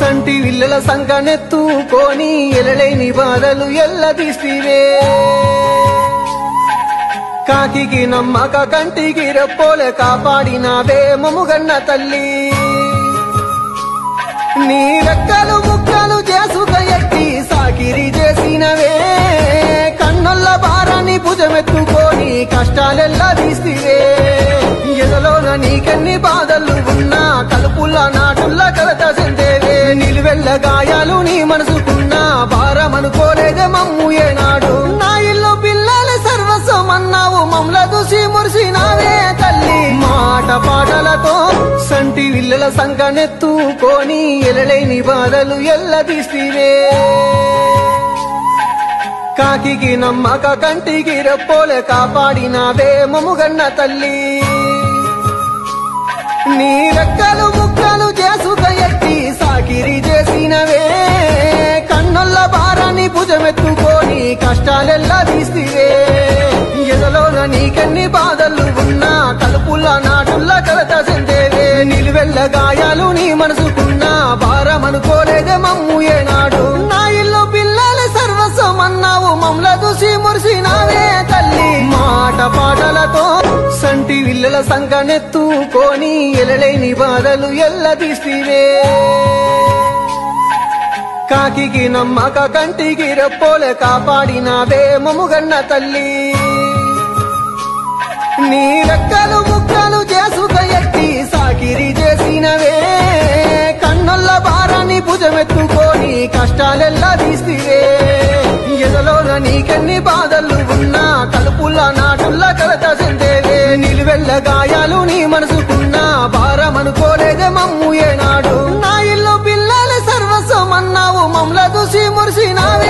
సంటి విల్లల సంకనెత్తుకొని ఎలలేని బాధలు ఎల్లదీస్తివే కాకికి నమ్మక కంటికి రెప్పోలే కాపాడినావే మముగన్న తల్లి నీ రెక్కలు ముక్కలు చేసుక ఎట్టి సాకిరి చేసినవే కన్నుల్ల భారాన్ని భుజమెత్తుకొని కష్టాలెల్లా తీస్తివే ఎదలోన నీకెన్ని బాధలు ఉన్నా కలుపుల్ల నాటుల్ల కలత చెందేవే నిలువెల్ల గాయాలు నీ మనసుకున్నా భారమనుకోలేదే మమ్ము ఏనాడు నా ఇల్లు పిల్లలు సర్వస్వమన్నావు మమ్ల చూసి మురిసినావే తల్లి మాట పాటలతో సంటి విల్లల సంకనెత్తుకొని ఎలలేని బాధలు ఎల్లదీస్తివే కాకికి నమ్మక కంటికి రెప్పోలే కాపాడినావే మముగన్న తల్లి నీ రెక్కలు ముక్కలు చేసుక ఎట్టి సాకిరి చేసినవే కన్నుల్ల భారాన్ని భుజమెత్తుకొని కష్టాలెల్లా తీస్తివే ఎదలోన నీకెన్ని బాధలు ఉన్నా కలుపుల్ల నాటుల్ల కలత చెందేవే నిలువెల్ల గాయాలు నీ మనసుకున్నా భారమనుకోలేదే మమ్ము ఏనాడు నా ఇల్లు పిల్లలు సర్వస్వమన్నావు మమ్ల చూసి మురిసినావే తల్లి మాట పాటలతో సంటి విల్లల సంకనెత్తుకొని ఎలలేని బాధలు ఎల్లదీస్తివే కాకికి నమ్మక కంటికి రెప్పోలే కాపాడినావే మముగన్న తల్లి నీ రెక్కలు ముక్కలు చేసుక ఎట్టి సాకిరి చేసినవే కన్నుల్ల భారాన్ని భుజమెత్తుకొని కష్టాలెల్లా తీస్తివే ఎదలోన నీకెన్ని బాధలు ఉన్నా కలుపుల్ల నాటుల్ల కలత చెందేవే నిలువెల్ల గాయాలు నీ మనసుకున్నా భారమనుకోలేదే మమ్ము ఏనాడు నా ఇల్లు పిల్లలు సర్వస్వమన్నావు మమ్ల చూసి మురిసినావే